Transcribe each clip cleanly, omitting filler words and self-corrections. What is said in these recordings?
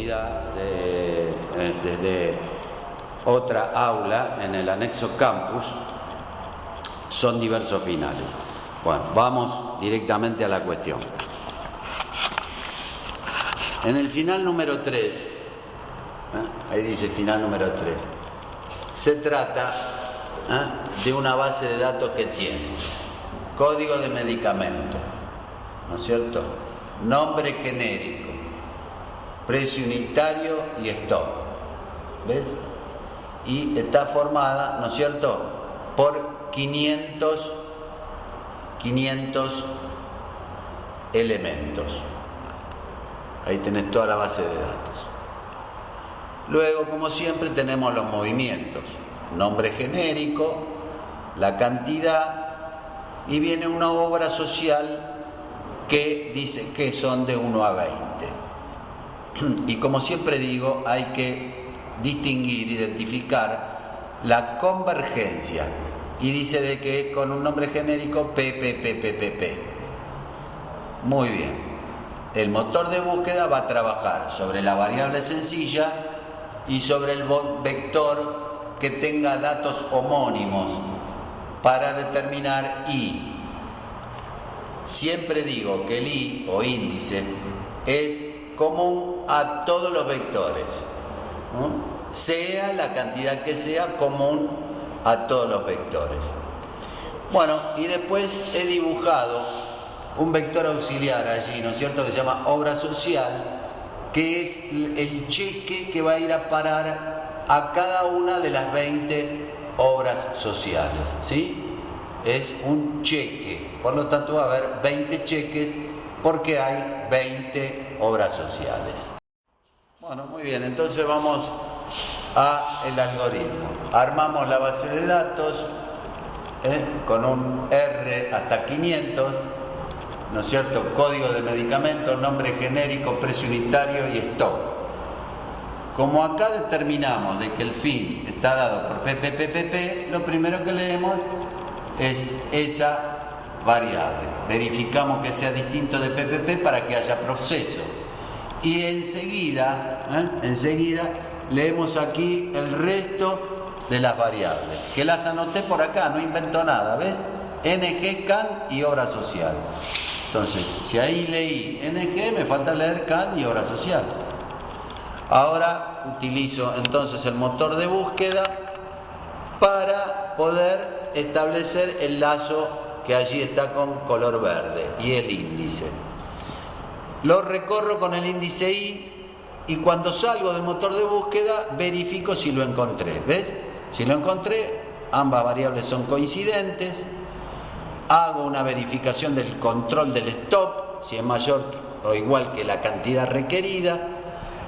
actividad desde otra aula en el anexo campus. Son diversos finales. Bueno, vamos directamente a la cuestión. En el final número 3, ahí dice final número 3, se trata de una base de datos que tiene código de medicamento, ¿no es cierto?, nombre genérico, precio unitario y stock, ¿ves? Y está formada, ¿no es cierto?, por 500 elementos. Ahí tenés toda la base de datos. Luego, como siempre, tenemos los movimientos, nombre genérico, la cantidad, y viene una obra social que dice que son de 1 a 20. Y como siempre digo, hay que distinguir, identificar la convergencia. Y dice de que con un nombre genérico PPPPP. Muy bien. El motor de búsqueda va a trabajar sobre la variable sencilla y sobre el vector que tenga datos homónimos para determinar I. Siempre digo que el I o índice es común a todos los vectores, ¿no? Sea la cantidad que sea, común a todos los vectores. Bueno, y después he dibujado un vector auxiliar allí, ¿no es cierto?, que se llama obra social, que es el cheque que va a ir a parar a cada una de las 20 obras sociales, ¿sí? Es un cheque, por lo tanto va a haber 20 cheques porque hay 20 obras sociales. Bueno, muy bien, entonces vamos al algoritmo. Armamos la base de datos con un R hasta 500, ¿no es cierto?, código de medicamento, nombre genérico, precio unitario y stock. Como acá determinamos de que el fin está dado por PPPPP, lo primero que leemos es esa variable. Verificamos que sea distinto de PPP para que haya proceso. Y enseguida leemos aquí el resto de las variables, que las anoté por acá, no invento nada, ¿ves? NG, CAN y obra social. Entonces, si ahí leí NG, me falta leer CAN y obra social. Ahora utilizo entonces el motor de búsqueda para poder establecer el lazo que allí está con color verde y el índice. Lo recorro con el índice I y cuando salgo del motor de búsqueda verifico si lo encontré. ¿Ves? Si lo encontré, ambas variables son coincidentes. Hago una verificación del control del stop, si es mayor o igual que la cantidad requerida.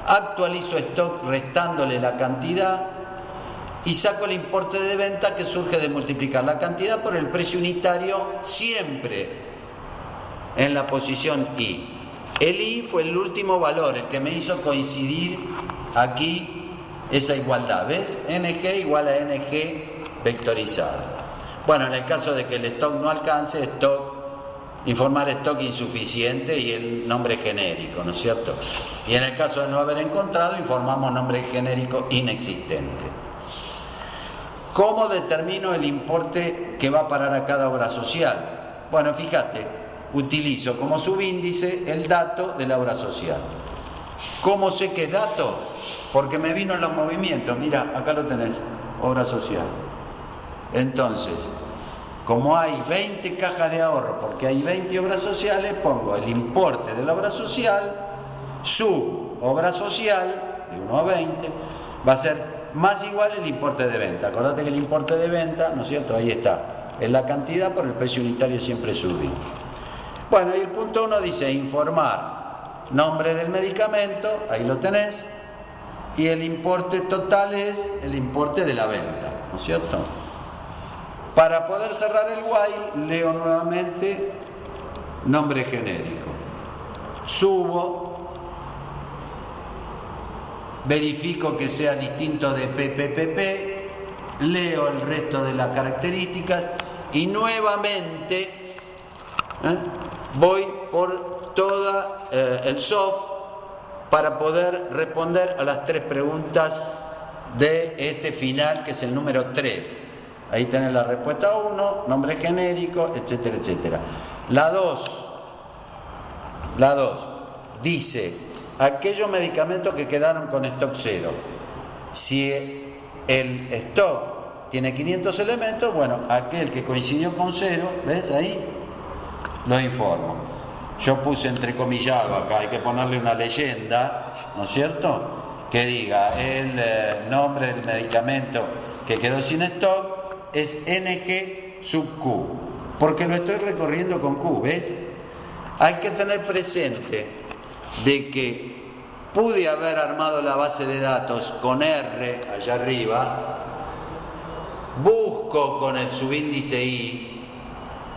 Actualizo stock restándole la cantidad y saco el importe de venta que surge de multiplicar la cantidad por el precio unitario, siempre en la posición I. El I fue el último valor, el que me hizo coincidir aquí esa igualdad, ¿ves? NG igual a NG vectorizado. Bueno, en el caso de que el stock no alcance, informar stock insuficiente y el nombre genérico, ¿no es cierto? Y en el caso de no haber encontrado, informamos nombre genérico inexistente. ¿Cómo determino el importe que va a parar a cada obra social? Bueno, fíjate, utilizo como subíndice el dato de la obra social. ¿Cómo sé que es dato? Porque me vino en los movimientos. Mira, acá lo tenés, obra social. Entonces, como hay 20 cajas de ahorro, porque hay 20 obras sociales, pongo el importe de la obra social, su obra social, de 1 a 20, va a ser más igual el importe de venta. Acordate que el importe de venta, ¿no es cierto?, ahí está, es la cantidad por el precio unitario siempre subí. Bueno, y el punto 1 dice informar nombre del medicamento, ahí lo tenés, y el importe total es el importe de la venta, ¿no es cierto? Para poder cerrar el while, leo nuevamente nombre genérico. Subo, verifico que sea distinto de PPPP, leo el resto de las características y nuevamente voy por toda el soft para poder responder a las 3 preguntas de este final, que es el número 3. Ahí tenés la respuesta 1, nombre genérico, etcétera, etcétera. La 2 dice, aquellos medicamentos que quedaron con stock 0. Si el stock tiene 500 elementos, bueno, aquel que coincidió con 0, ¿ves ahí? Lo informo. Yo puse entrecomillado acá, hay que ponerle una leyenda, ¿no es cierto?, que diga el nombre del medicamento que quedó sin stock es NG sub Q, porque lo estoy recorriendo con Q, ¿ves? Hay que tener presente de que pude haber armado la base de datos con R allá arriba, busco con el subíndice I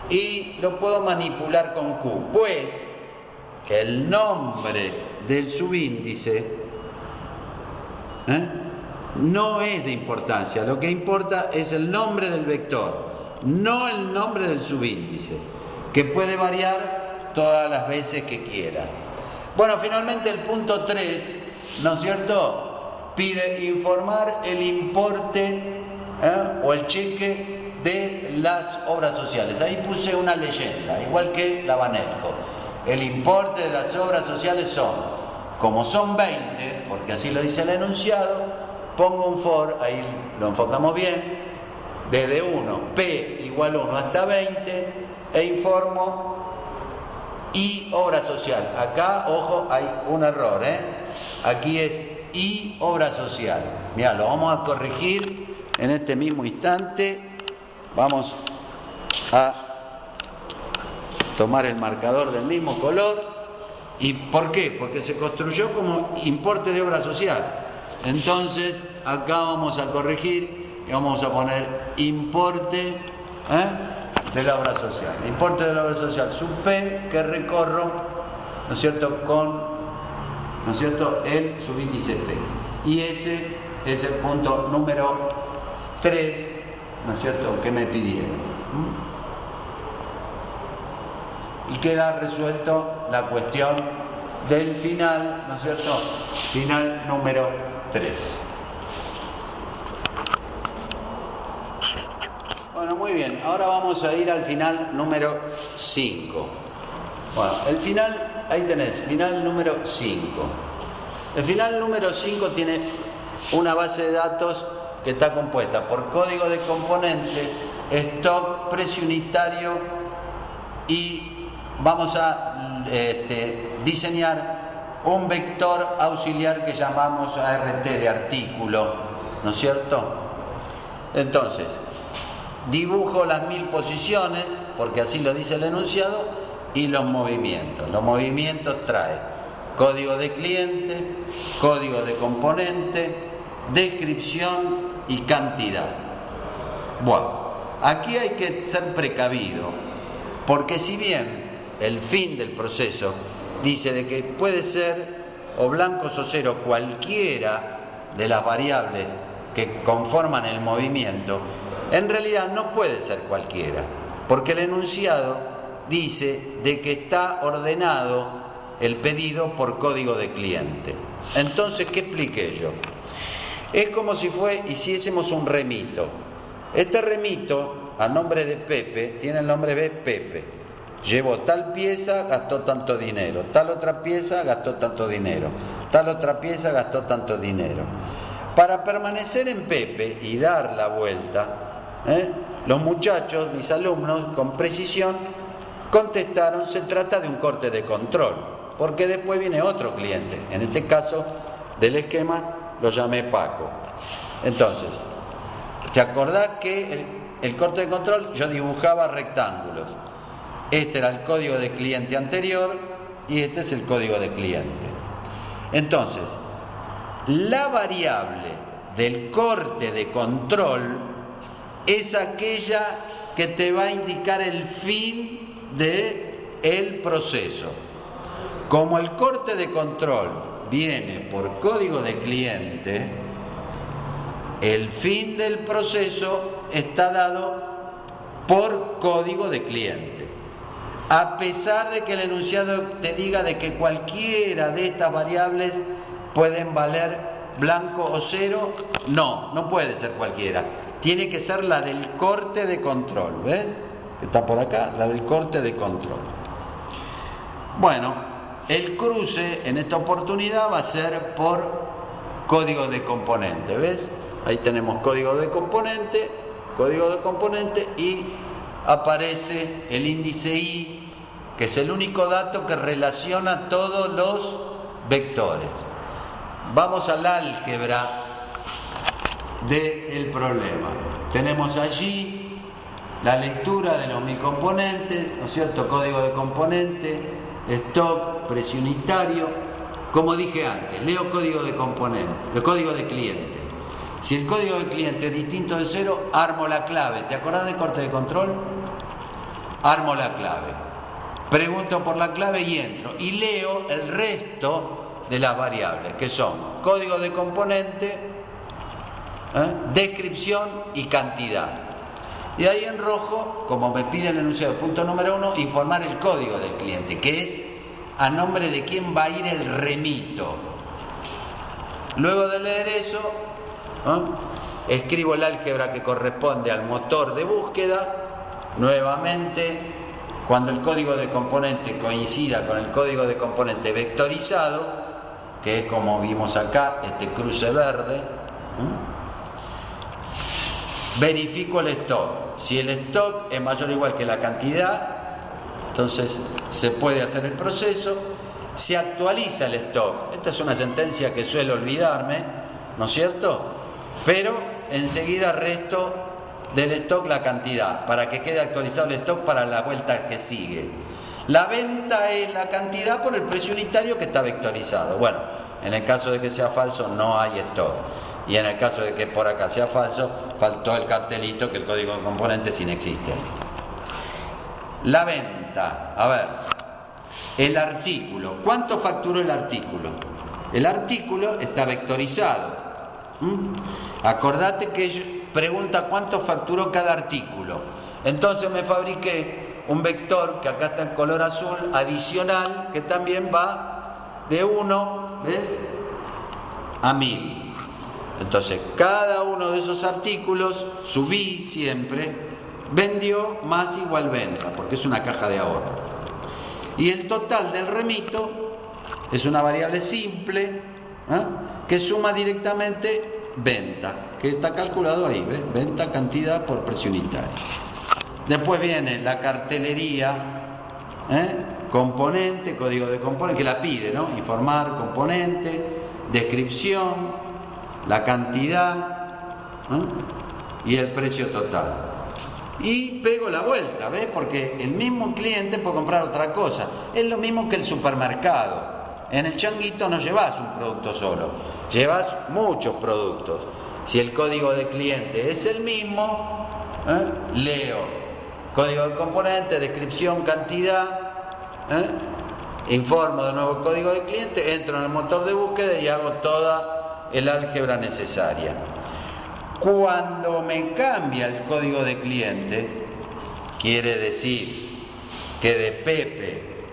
y lo puedo manipular con Q, pues el nombre del subíndice no es de importancia. Lo que importa es el nombre del vector, no el nombre del subíndice, que puede variar todas las veces que quiera. Bueno, finalmente el punto 3, ¿no es cierto?, pide informar el importe o el cheque de las obras sociales. Ahí puse una leyenda, igual que la Banesco. El importe de las obras sociales son, como son 20, porque así lo dice el enunciado, pongo un for, ahí lo enfocamos bien, desde 1, P igual 1 hasta 20, e informo I obra social. Acá, ojo, hay un error, aquí es I obra social. Mirá, lo vamos a corregir en este mismo instante. Vamos a tomar el marcador del mismo color. ¿Y por qué? Porque se construyó como importe de obra social. Entonces, acá vamos a corregir y vamos a poner importe de la obra social. Importe de la obra social sub P, que recorro, ¿no es cierto?, con, ¿no es cierto?, el subíndice P. Y ese es el punto número 3, ¿no es cierto?, que me pidieron. Y queda resuelto la cuestión del final, ¿no es cierto?, final número 3. Bueno, muy bien, ahora vamos a ir al final número 5. Bueno, el final, ahí tenés, final número 5. El final número 5 tiene una base de datos que está compuesta por código de componente, stock, precio unitario, y vamos a diseñar un vector auxiliar que llamamos ART de artículo, ¿no es cierto? Entonces, dibujo las 1000 posiciones, porque así lo dice el enunciado, y los movimientos. Los movimientos traen código de cliente, código de componente, descripción y cantidad. Bueno, aquí hay que ser precavido, porque si bien el fin del proceso dice de que puede ser o blancos o cero cualquiera de las variables que conforman el movimiento, en realidad no puede ser cualquiera, porque el enunciado dice de que está ordenado el pedido por código de cliente. Entonces, ¿qué expliqué yo? Es como si hiciésemos un remito. Este remito, a nombre de Pepe, tiene el nombre de Pepe. Llevó tal pieza, gastó tanto dinero. Tal otra pieza, gastó tanto dinero. Tal otra pieza, gastó tanto dinero. Para permanecer en Pepe y dar la vuelta, los muchachos, mis alumnos, con precisión, contestaron: se trata de un corte de control, porque después viene otro cliente. En este caso, del esquema, lo llamé Paco. Entonces, ¿te acordás que el corte de control yo dibujaba rectángulos? Este era el código de cliente anterior y este es el código de cliente. Entonces, la variable del corte de control es aquella que te va a indicar el fin del proceso. Como el corte de control viene por código de cliente, el fin del proceso está dado por código de cliente. a pesar de que el enunciado te diga de que cualquiera de estas variables pueden valer blanco o cero. No puede ser cualquiera. Tiene que ser la del corte de control, ¿ves? Está por acá, la del corte de control. Bueno, el cruce en esta oportunidad va a ser por código de componente, ¿ves? Ahí tenemos código de componente y aparece el índice i, que es el único dato que relaciona todos los vectores. Vamos al álgebra del problema. Tenemos allí la lectura de los micomponentes, ¿no es cierto? Código de componente, stock, precio unitario. Como dije antes, leo código de componente, código de cliente. Si el código de cliente es distinto de cero, armo la clave. ¿Te acordás de corte de control? Armo la clave. Pregunto por la clave y entro. Y leo el resto de las variables, que son código de componente, descripción y cantidad. Y ahí en rojo, como me pide el enunciado, punto número 1, informar el código del cliente, que es a nombre de quién va a ir el remito. Luego de leer eso, escribo el álgebra que corresponde al motor de búsqueda. Nuevamente, cuando el código de componente coincida con el código de componente vectorizado, que es como vimos acá, este cruce verde, verifico el stock. Si el stock es mayor o igual que la cantidad, entonces se puede hacer el proceso. Se actualiza el stock. Esta es una sentencia que suelo olvidarme, ¿no es cierto? Pero enseguida resto del stock la cantidad, para que quede actualizado el stock para la vuelta que sigue. La venta es la cantidad por el precio unitario que está vectorizado. Bueno, en el caso de que sea falso, no hay stock. Y en el caso de que por acá sea falso, faltó el cartelito que el código de componentes inexiste. La venta, a ver, el artículo. ¿Cuánto facturó el artículo? El artículo está vectorizado. Acordate que pregunta cuánto facturó cada artículo. Entonces me fabriqué un vector, que acá está en color azul, adicional, que también va de 1, ¿ves?, a 1000. Entonces cada uno de esos artículos, subí siempre, vendió más igual venta, porque es una caja de ahorro. Y el total del remito es una variable simple, que suma directamente venta, que está calculado ahí, ¿ves? Venta, cantidad por precio unitario. Después viene la cartelería, componente, código de componente, que la pide, ¿no? Informar, componente, descripción, la cantidad, y el precio total. Y pego la vuelta, ¿ves? Porque el mismo cliente puede comprar otra cosa. Es lo mismo que el supermercado. En el changuito no llevas un producto solo, llevas muchos productos. Si el código de cliente es el mismo, leo código de componente, descripción, cantidad, informo de nuevo el código de cliente, entro en el motor de búsqueda y hago toda el álgebra necesaria. Cuando me cambia el código de cliente, quiere decir que de Pepe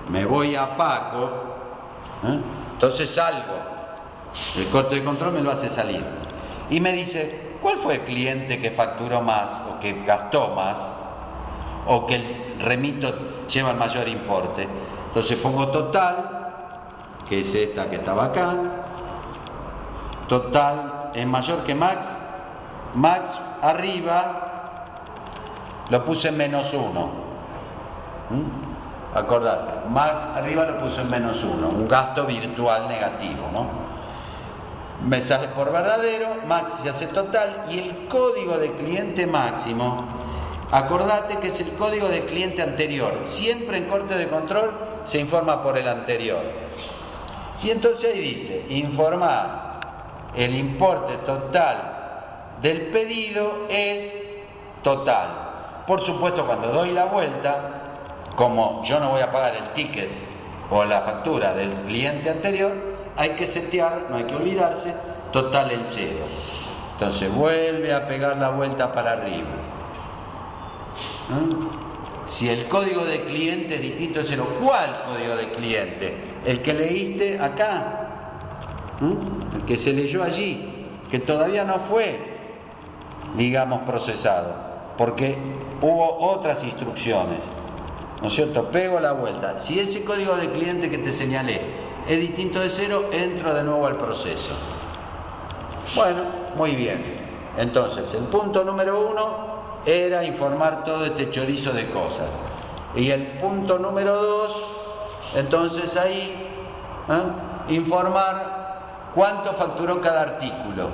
me voy a Paco, entonces salgo. El corte de control me lo hace salir. Y me dice, ¿cuál fue el cliente que facturó más o que gastó más o que el remito lleva el mayor importe? Entonces pongo total, que es esta que estaba acá. Total es mayor que max. Max arriba lo puse en -1. Acordate, max arriba lo puse en -1, un gasto virtual negativo, ¿no? Me sale por verdadero, max se hace total, y el código de cliente máximo, acordate que es el código de cliente anterior. Siempre en corte de control se informa por el anterior. Y entonces ahí dice, informar el importe total del pedido es total. Por supuesto, cuando doy la vuelta, como yo no voy a pagar el ticket o la factura del cliente anterior, hay que setear, no hay que olvidarse, total el 0. Entonces vuelve a pegar la vuelta para arriba. Si el código de cliente es distinto de 0, ¿cuál código de cliente? El que leíste acá, el que se leyó allí, que todavía no fue, digamos, procesado, porque hubo otras instrucciones, ¿no es cierto? Pego la vuelta. Si ese código de cliente que te señalé es distinto de 0, entro de nuevo al proceso. Bueno, muy bien. Entonces, el punto número 1 era informar todo este chorizo de cosas. Y el punto número 2, entonces ahí, informar cuánto facturó cada artículo.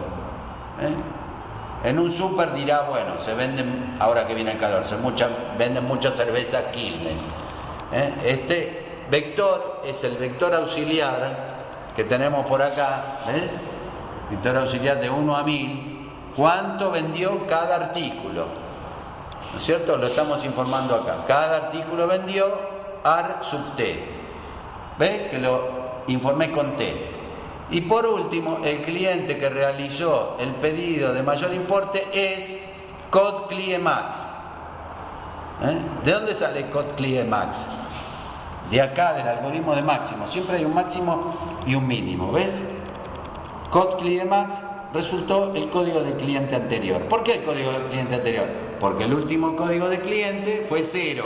En un súper dirá, bueno, se venden, ahora que viene el calor, venden mucha cerveza Quilmes. Este vector es el vector auxiliar que tenemos por acá, ¿ves? Vector auxiliar de 1 a 1000. ¿Cuánto vendió cada artículo? ¿No es cierto? Lo estamos informando acá. Cada artículo vendió AR sub T. ¿Ves? Que lo informé con T. Y por último, el cliente que realizó el pedido de mayor importe es COD CLIEMAX. ¿De dónde sale COD CLIEMAX? De acá, del algoritmo de máximo. Siempre hay un máximo y un mínimo. ¿Ves? COD CLIEMAX resultó el código del cliente anterior. ¿Por qué el código del cliente anterior? Porque el último código de cliente fue 0.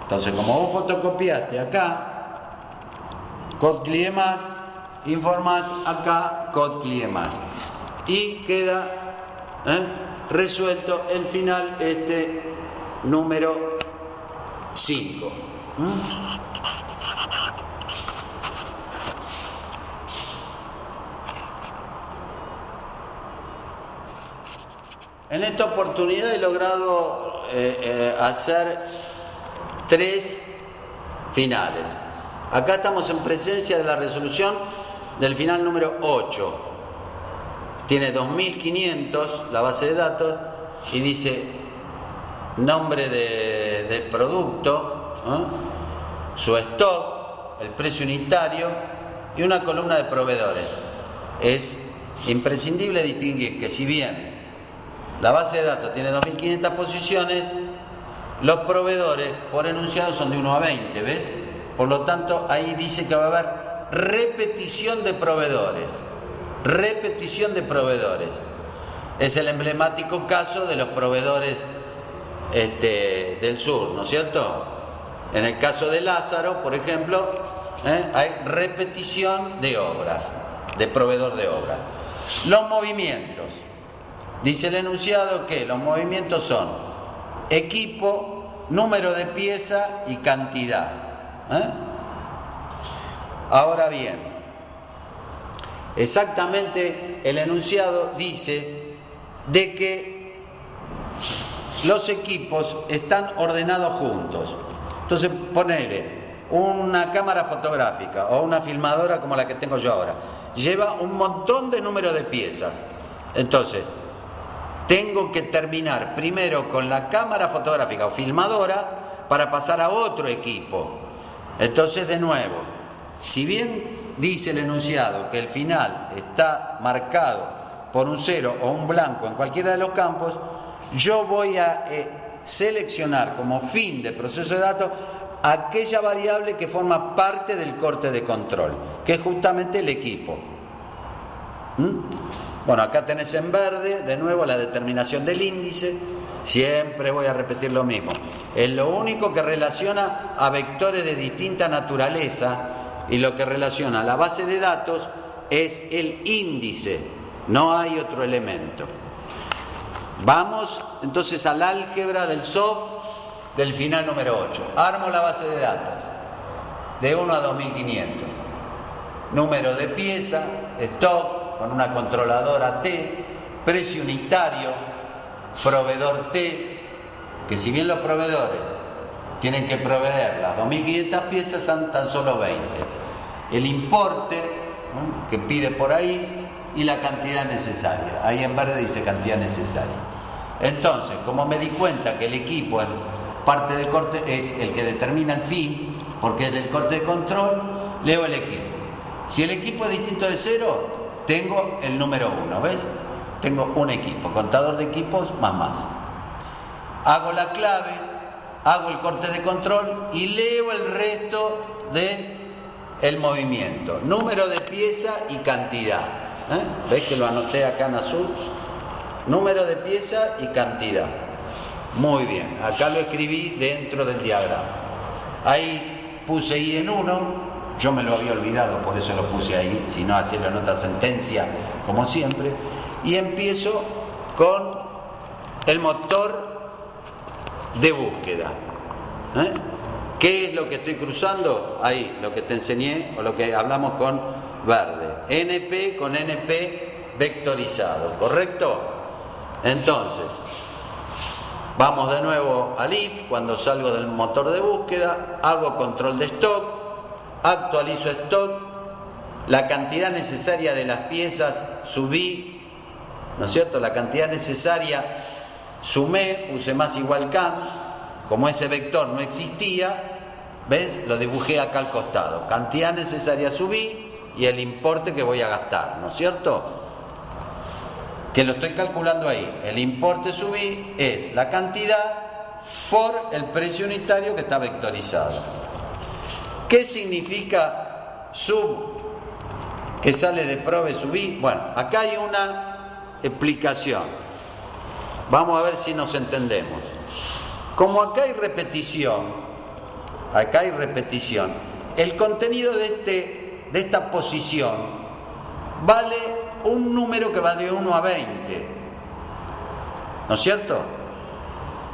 Entonces, como vos fotocopiaste acá COD CLIEMAX, informás acá COD CLIEMAX. Y queda resuelto el final, este número 5. En esta oportunidad he logrado hacer 3 finales. Acá estamos en presencia de la resolución del final número 8. Tiene 2500 la base de datos y dice nombre del producto, su stock, el precio unitario y una columna de proveedores. Es imprescindible distinguir que si bien la base de datos tiene 2500 posiciones, los proveedores por enunciado son de 1 a 20, ¿ves? Por lo tanto, ahí dice que va a haber repetición de proveedores. Repetición de proveedores. Es el emblemático caso de los proveedores del sur, ¿no es cierto? En el caso de Lázaro, por ejemplo, hay repetición de obras, de proveedor de obras. Los movimientos. Dice el enunciado que los movimientos son equipo, número de pieza y cantidad. Ahora bien, exactamente el enunciado dice de que los equipos están ordenados juntos. Entonces, ponele una cámara fotográfica o una filmadora como la que tengo yo ahora. Lleva un montón de número de piezas. Entonces, tengo que terminar primero con la cámara fotográfica o filmadora para pasar a otro equipo. Entonces, de nuevo, si bien dice el enunciado que el final está marcado por un 0 o un blanco en cualquiera de los campos, yo voy a seleccionar como fin del proceso de datos aquella variable que forma parte del corte de control, que es justamente el equipo. Bueno, acá tenés en verde, de nuevo, la determinación del índice. Siempre voy a repetir lo mismo. Es lo único que relaciona a vectores de distinta naturaleza, y lo que relaciona a la base de datos es el índice. No hay otro elemento. Vamos entonces al álgebra del soft del final número 8. Armo la base de datos de 1 a 2500. Número de pieza, stock, con una controladora T, precio unitario, proveedor T, que si bien los proveedores tienen que proveer las 2500 piezas, son tan solo 20. El importe, ¿no?, que pide por ahí, y la cantidad necesaria. Ahí en verde dice cantidad necesaria. Entonces, como me di cuenta que el equipo es parte del corte, es el que determina el fin, porque es del corte de control, leo el equipo. Si el equipo es distinto de 0, tengo el número 1, ¿ves? Tengo un equipo, contador de equipos más. Hago la clave, hago el corte de control y leo el resto del movimiento. Número de pieza y cantidad. ¿Ves que lo anoté acá en azul? Número de pieza y cantidad. Muy bien, acá lo escribí dentro del diagrama. Ahí puse I en 1. Yo me lo había olvidado, por eso lo puse ahí, si no hacerlo en otra sentencia, como siempre. Y empiezo con el motor de búsqueda. ¿Qué es lo que estoy cruzando? Ahí, lo que te enseñé, o lo que hablamos con verde. NP con NP vectorizado, ¿correcto? Entonces, vamos de nuevo al if. Cuando salgo del motor de búsqueda, hago control de stock, actualizo stock, la cantidad necesaria de las piezas subí, ¿no es cierto? La cantidad necesaria sumé, puse más igual can, como ese vector no existía, ¿ves? Lo dibujé acá al costado, cantidad necesaria subí y el importe que voy a gastar, ¿no es cierto? Que lo estoy calculando ahí, el importe subí es la cantidad por el precio unitario que está vectorizado. ¿Qué significa sub que sale de prove subí? Bueno, acá hay una explicación. Vamos a ver si nos entendemos. Como acá hay repetición, el contenido de esta posición vale un número que va de 1 a 20. ¿No es cierto?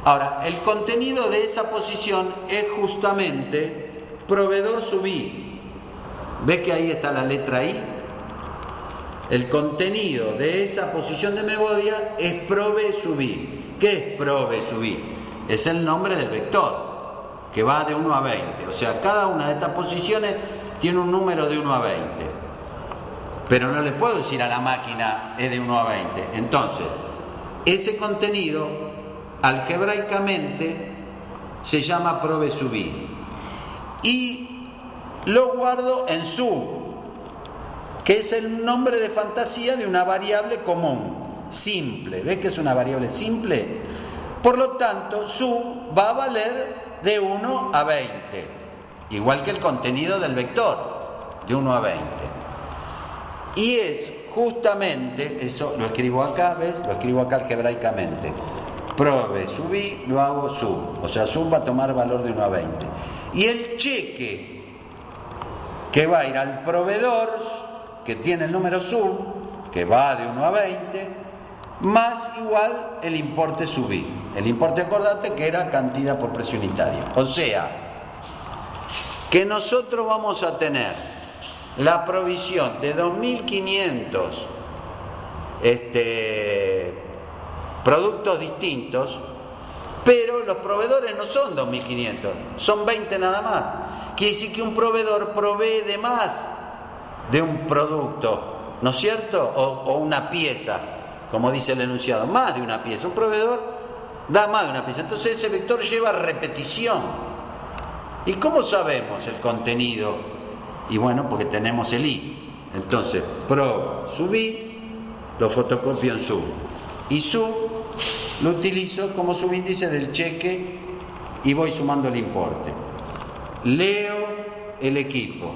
Ahora, el contenido de esa posición es justamente proveedor subí. ¿Ves que ahí está la letra I? El contenido de esa posición de memoria es prove subí. ¿Qué es prove subí? Es el nombre del vector, que va de 1 a 20. O sea, cada una de estas posiciones tiene un número de 1 a 20. Pero no le puedo decir a la máquina es de 1 a 20. Entonces, ese contenido algebraicamente se llama prove subí. Y lo guardo en sub, que es el nombre de fantasía de una variable común, simple. ¿Ves que es una variable simple? Por lo tanto, sub va a valer de 1 a 20, igual que el contenido del vector, de 1 a 20. Y es justamente, eso lo escribo acá, ¿ves? Lo escribo acá algebraicamente. Prove subí, lo hago sub, o sea, sub va a tomar valor de 1 a 20. Y el cheque que va a ir al proveedor, que tiene el número sub, que va de 1 a 20, más igual el importe subí. El importe, acordate que era cantidad por precio unitario. O sea, que nosotros vamos a tener la provisión de 2.500 productos distintos, pero los proveedores no son 2.500, son 20 nada más. Quiere decir que un proveedor provee de más de un producto, ¿no es cierto? O una pieza, como dice el enunciado, más de una pieza. Un proveedor da más de una pieza. Entonces ese vector lleva repetición. ¿Y cómo sabemos el contenido? Y bueno, porque tenemos el i. Entonces, pro subí, lo fotocopio en sub. Y sub lo utilizo como subíndice del cheque y voy sumando el importe. Leo el equipo,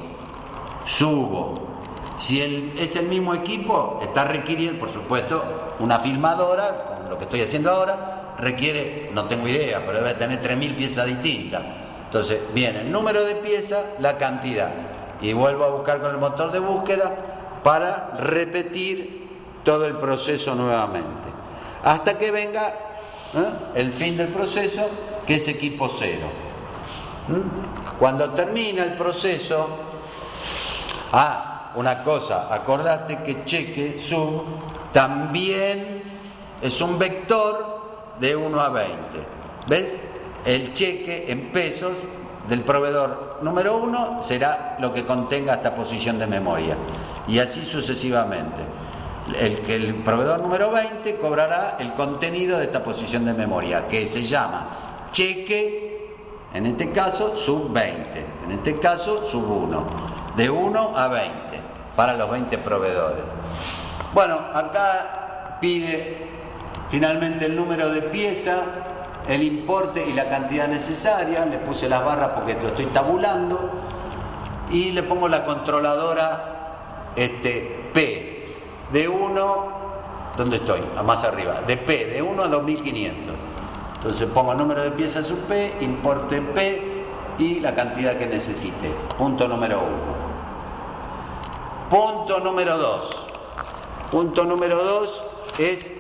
subo. Si es el mismo equipo, está requiriendo, por supuesto, una filmadora, como lo que estoy haciendo ahora, requiere, no tengo idea, pero debe tener 3.000 piezas distintas. Entonces, viene el número de piezas, la cantidad. Y vuelvo a buscar con el motor de búsqueda para repetir todo el proceso nuevamente. Hasta que venga el fin del proceso, que es equipo 0. Cuando termina el proceso, una cosa, acordate que cheque sub también es un vector de 1 a 20. ¿Ves? El cheque en pesos del proveedor número 1 será lo que contenga esta posición de memoria. Y así sucesivamente. El proveedor número 20 cobrará el contenido de esta posición de memoria, que se llama cheque, en este caso, sub 20, en este caso, sub 1, de 1 a 20, para los 20 proveedores. Bueno, acá pide finalmente el número de pieza el importe y la cantidad necesaria, le puse las barras porque lo estoy tabulando, y le pongo la controladora P, de 1, ¿dónde estoy? Más arriba, de P, de 1 a 2500. Entonces pongo número de piezas sub P, importe P y la cantidad que necesite. Punto número 1. Punto número 2. Punto número 2 es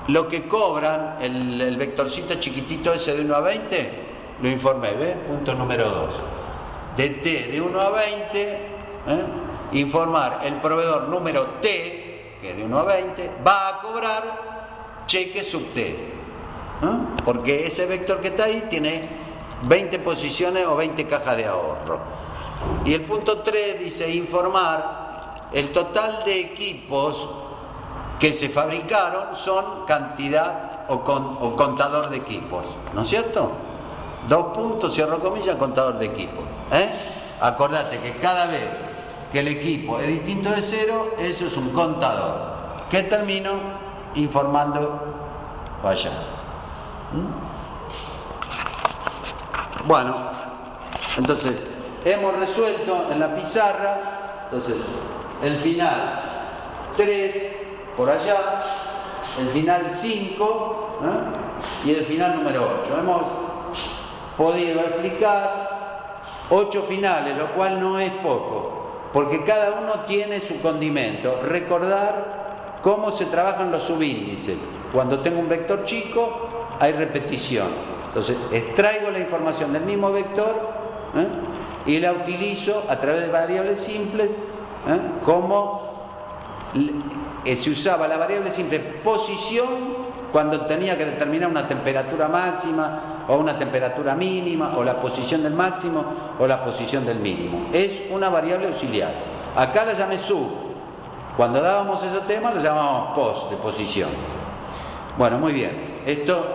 lo que cobran, el vectorcito chiquitito ese de 1 a 20, lo informé, ¿ves? Punto número 2. De T de 1 a 20, informar el proveedor número T, que es de 1 a 20, va a cobrar cheque sub T. Porque ese vector que está ahí tiene 20 posiciones o 20 cajas de ahorro. Y el punto 3 dice informar el total de equipos que se fabricaron son cantidad o contador de equipos, ¿no es cierto? 2 puntos, cierro comillas, contador de equipos. Acordate que cada vez que el equipo es distinto de 0, eso es un contador, que termino informando allá. Bueno, entonces hemos resuelto en la pizarra, entonces el final 3 por allá, el final 5 y el final número 8. Hemos podido explicar 8 finales, lo cual no es poco, porque cada uno tiene su condimento. Recordar cómo se trabajan los subíndices. Cuando tengo un vector chico, hay repetición. Entonces, extraigo la información del mismo vector y la utilizo a través de variables simples, como se usaba la variable simple posición cuando tenía que determinar una temperatura máxima o una temperatura mínima, o la posición del máximo o la posición del mínimo. Es una variable auxiliar. Acá la llamé sub. Cuando dábamos esos temas la llamábamos pos, de posición. Bueno, muy bien. Esto,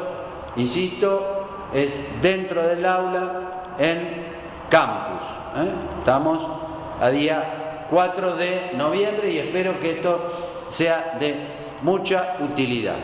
insisto, es dentro del aula en campus. Estamos a día 4 de noviembre y espero que esto sea de mucha utilidad.